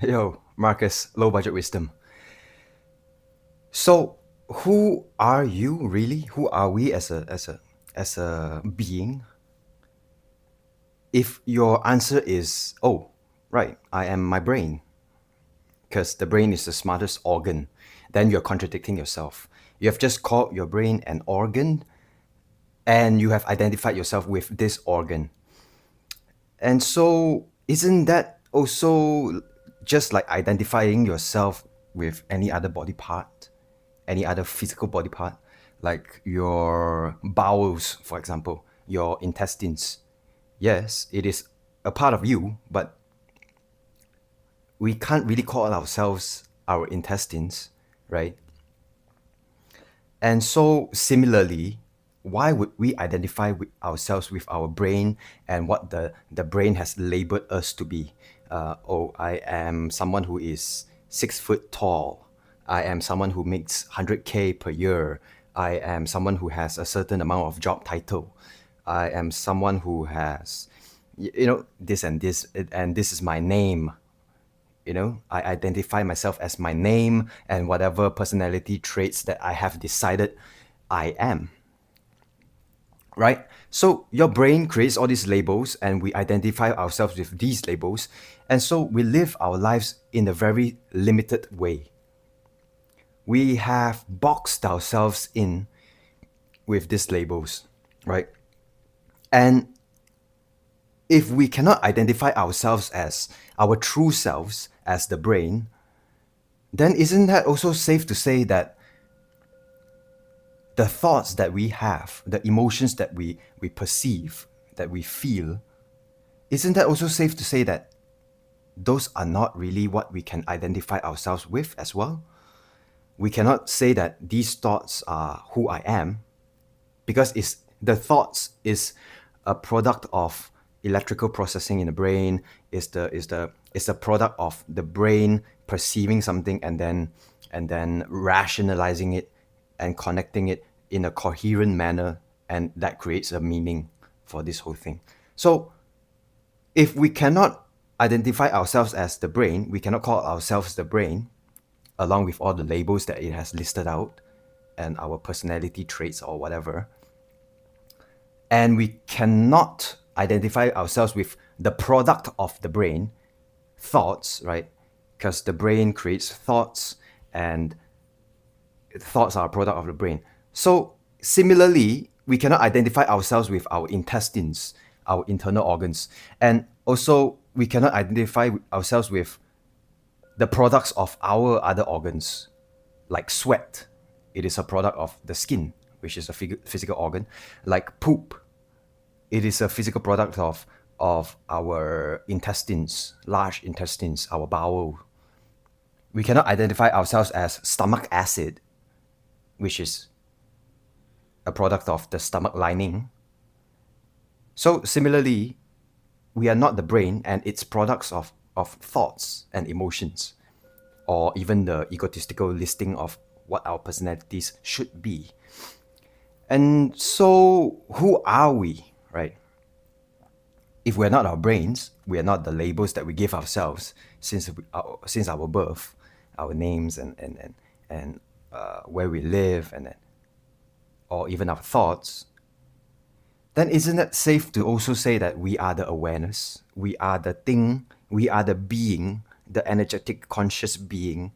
Yo, Marcus, low budget wisdom. So, who are you really? Who are we as a being? If your answer is, oh, right, I am my brain, because the brain is the smartest organ, then you're contradicting yourself. You have just called your brain an organ, and you have identified yourself with this organ. And so, isn't that also just like identifying yourself with any other body part, any other physical body part, like your bowels, for example, your intestines? Yes, it is a part of you, but we can't really call ourselves our intestines, right? And so, similarly, why would we identify with ourselves with our brain and what the brain has labeled us to be? Oh, I am someone who is 6 foot tall. I am someone who makes 100K per year. I am someone who has a certain amount of job title. I am someone who has, this and this is my name. I identify myself as my name and whatever personality traits that I have decided I am, right? So your brain creates all these labels and we identify ourselves with these labels. And so we live our lives in a very limited way. We have boxed ourselves in with these labels, right? And if we cannot identify ourselves as our true selves, as the brain, then isn't that also safe to say that the thoughts that we have, the emotions that we perceive, that we feel, isn't that also safe to say that those are not really what we can identify ourselves with as well? We cannot say that these thoughts are who I am because the thoughts is a product of electrical processing in the brain, is a product of the brain perceiving something and then rationalizing it and connecting it in a coherent manner, and that creates a meaning for this whole thing. So if we cannot identify ourselves as the brain, we cannot call ourselves the brain, along with all the labels that it has listed out and our personality traits or whatever. And we cannot identify ourselves with the product of the brain, thoughts, right? Because the brain creates thoughts and thoughts are a product of the brain. So similarly, we cannot identify ourselves with our intestines, our internal organs. And also we cannot identify ourselves with the products of our other organs, like sweat. It is a product of the skin, which is a physical organ. Like poop, it is a physical product of our intestines, large intestines, our bowel. We cannot identify ourselves as stomach acid, which is a product of the stomach lining. So similarly, we are not the brain and its products of thoughts and emotions, or even the egotistical listing of what our personalities should be. And so, who are we, right? If we're not our brains, we are not the labels that we give ourselves since our birth, our names and where we live or even our thoughts, then isn't it safe to also say that we are the awareness, we are the thing, we are the being, the energetic conscious being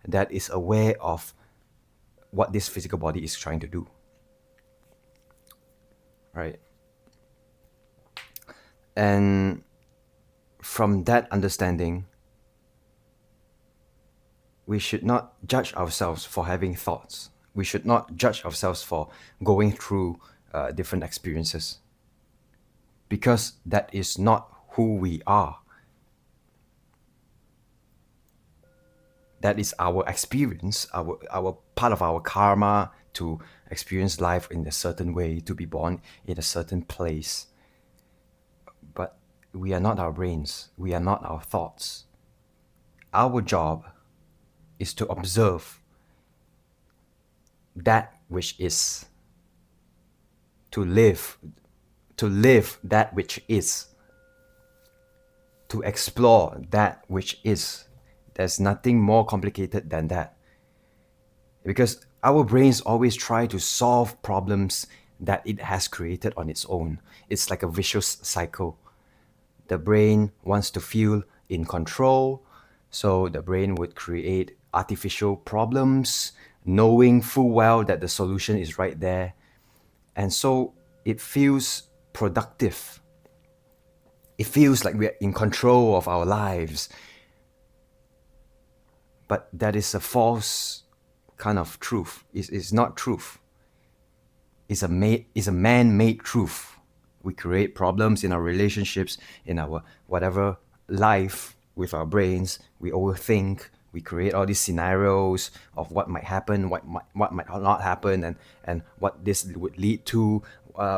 that is aware of what this physical body is trying to do, right? And from that understanding, we should not judge ourselves for having thoughts. We should not judge ourselves for going through different experiences because that is not who we are. That is our experience, our part of our karma to experience life in a certain way, to be born in a certain place. But we are not our brains, we are not our thoughts. Our job is to observe that which is, to live that which is, to explore that which is, There's nothing more complicated than that. Because our brains always try to solve problems that it has created on its own. It's like a vicious cycle. The brain wants to feel in control, so the brain would create artificial problems, knowing full well that the solution is right there. And so it feels productive. It feels like we're in control of our lives. But that is a false kind of truth. It's not truth. It's a man-made truth. We create problems in our relationships, in our whatever life with our brains. We overthink. We create all these scenarios of what might happen, what might not happen, and what this would lead to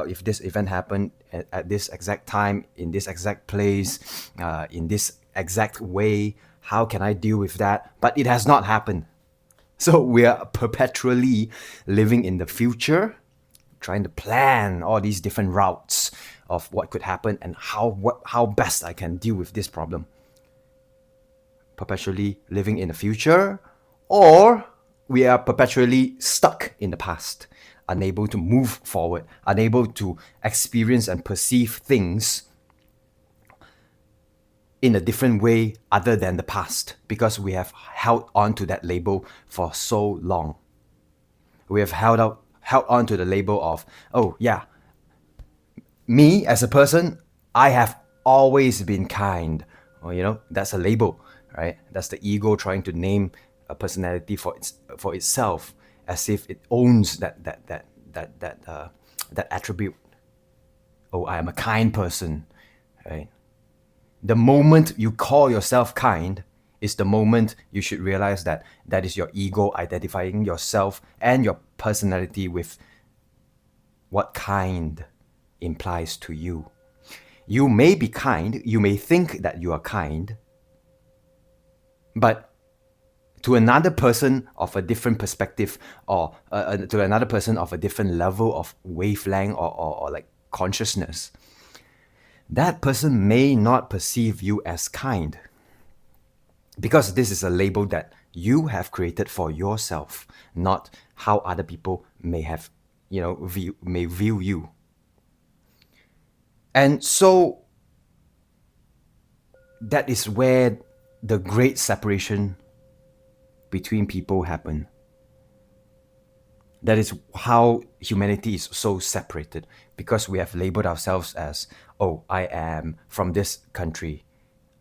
if this event happened at this exact time, in this exact place, in this exact way. How can I deal with that? But it has not happened. So we are perpetually living in the future, trying to plan all these different routes of what could happen and how best I can deal with this problem. Perpetually living in the future, or we are perpetually stuck in the past, unable to move forward, unable to experience and perceive things in a different way other than the past, because we have held on to that label for so long. We have held on to the label of, oh yeah, me as a person, I have always been kind. Or that's a label, right? That's the ego trying to name a personality for itself, as if it owns that attribute. Oh, I am a kind person, right? The moment you call yourself kind is the moment you should realize that that is your ego identifying yourself and your personality with what kind implies to you. You may be kind, you may think that you are kind, but to another person of a different perspective, or to another person of a different level of wavelength or like consciousness, that person may not perceive you as kind, because this is a label that you have created for yourself, not how other people may view you. And so that is where the great separation between people happen. That is how humanity is so separated, because we have labeled ourselves as, oh, I am from this country.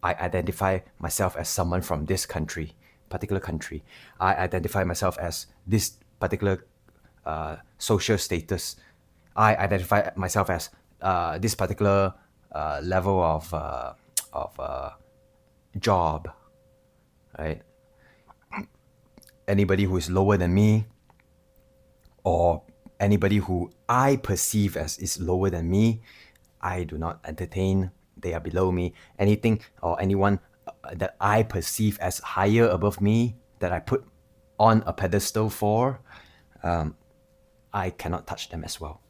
I identify myself as someone from this particular country. I identify myself as this particular social status. I identify myself as this particular level of job, right? Anybody who is lower than me, or anybody who I perceive as is lower than me, I do not entertain. They are below me. Anything or anyone that I perceive as higher above me, that I put on a pedestal for, I cannot touch them as well.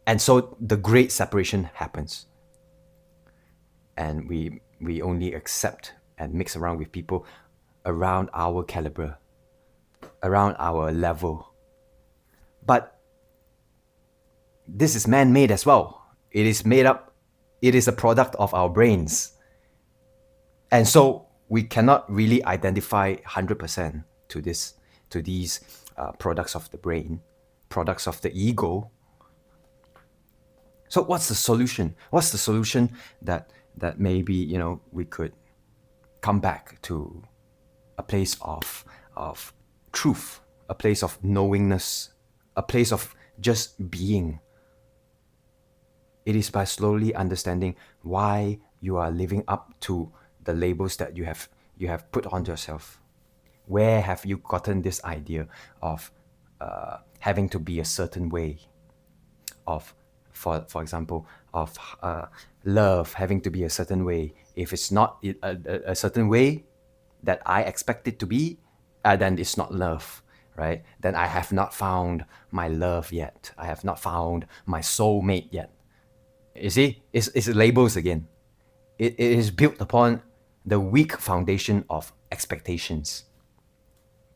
And so the great separation happens. And we only accept and mix around with people around our caliber, around our level. But this is man-made as well. It is made up, it is a product of our brains. And so we cannot really identify 100% to these products of the brain, products of the ego. So what's the solution? What's the solution that maybe we could come back to a place of truth, a place of knowingness, a place of just being? It is by slowly understanding why you are living up to the labels that you have put on yourself. Where have you gotten this idea of having to be a certain way, of for example, of love having to be a certain way? If it's not a certain way that I expect it to be, then it's not love, right? Then I have not found my love yet. I have not found my soulmate yet. You see, it's labels again. It is built upon the weak foundation of expectations.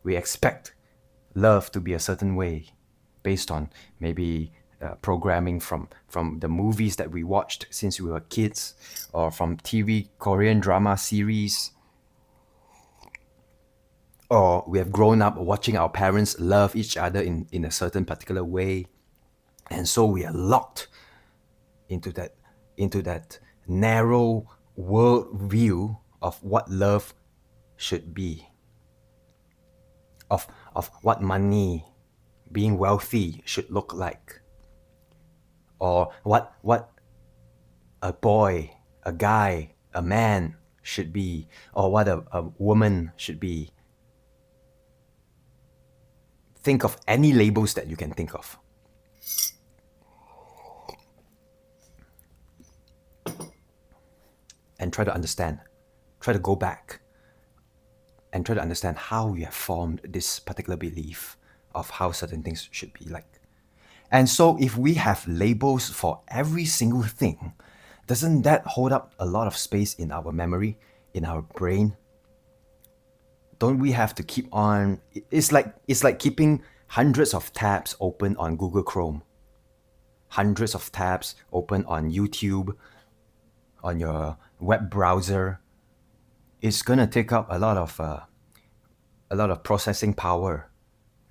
We expect love to be a certain way based on maybe programming from the movies that we watched since we were kids, or from TV Korean drama series, or we have grown up watching our parents love each other in a certain particular way. And so we are locked into that narrow world view of what love should be, of what money, being wealthy should look like, or what a boy, a guy, a man should be, or what a woman should be. Think of any labels that you can think of. And try to understand. Try to go back and try to understand how you have formed this particular belief of how certain things should be like. And so if we have labels for every single thing, doesn't that hold up a lot of space in our memory, in our brain? Don't we have to keep on? It's like keeping hundreds of tabs open on Google Chrome, hundreds of tabs open on YouTube, on your web browser. It's gonna take up a lot of processing power.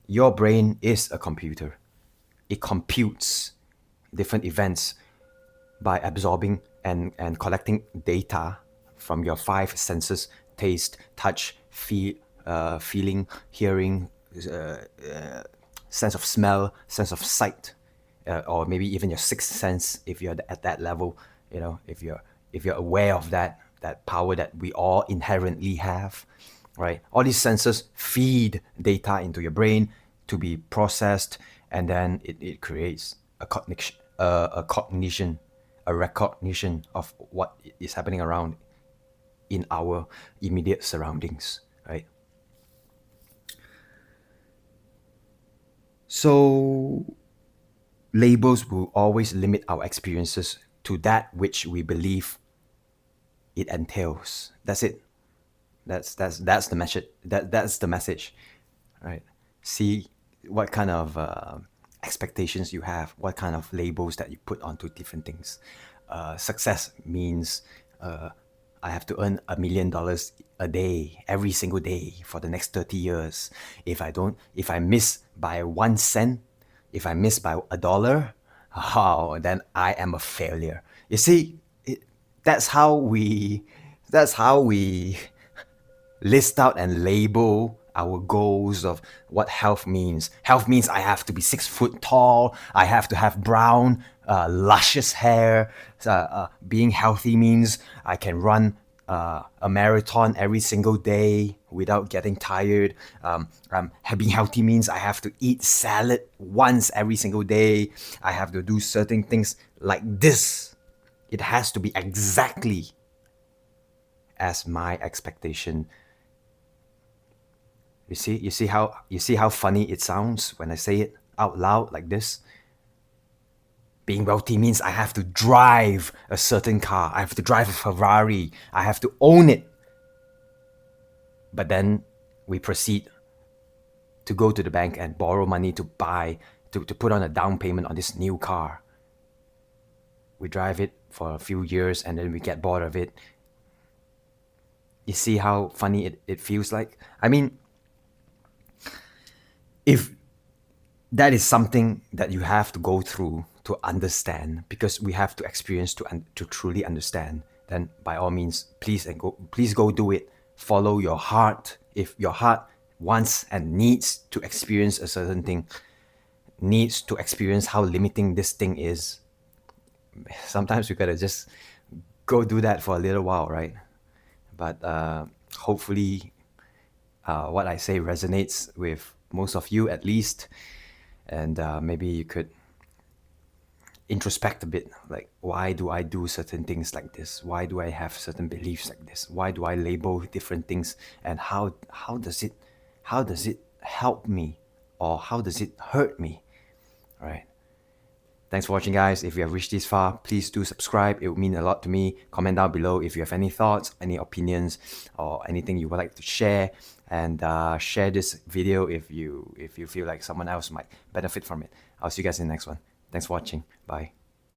Your brain is a computer. It computes different events by absorbing and collecting data from your five senses: taste, touch, feeling, hearing, sense of smell, sense of sight, or maybe even your sixth sense if you're at that level. If you're aware of that power that we all inherently have, right? All these senses feed data into your brain to be processed, and then it creates a cognition, a recognition of what is happening around in our immediate surroundings, right? So labels will always limit our experiences to that which we believe it entails. That's it. That's the message. That's the message, right? See what kind of expectations you have, what kind of labels that you put onto different things. Success means I have to earn $1 million a day, every single day for the next 30 years. If I miss by 1 cent, if I miss by $1, then I am a failure. You see, that's how we list out and label our goals of what health means. Health means I have to be 6 foot tall. I have to have brown, luscious hair. Being healthy means I can run a marathon every single day without getting tired. Being healthy means I have to eat salad once every single day. I have to do certain things like this. It has to be exactly as my expectation. You see how funny it sounds when I say it out loud like this? Being wealthy means I have to drive a certain car. I have to drive a Ferrari. I have to own it. But then we proceed to go to the bank and borrow money to put on a down payment on this new car. We drive it for a few years and then we get bored of it. You see how funny it feels like? I mean, if that is something that you have to go through to understand, because we have to experience to truly understand, then by all means, please go do it. Follow your heart. If your heart wants and needs to experience a certain thing, needs to experience how limiting this thing is, sometimes we gotta just go do that for a little while, right? But hopefully what I say resonates with most of you at least, and maybe you could introspect a bit, like, why do I do certain things like this? Why do I have certain beliefs like this? Why do I label different things? And how does it help me, or how does it hurt me, right? Thanks for watching, guys. If you have reached this far, please do subscribe. It would mean a lot to me. Comment down below if you have any thoughts, any opinions, or anything you would like to share. And share this video if you feel like someone else might benefit from it. I'll see you guys in the next one. Thanks for watching. Bye.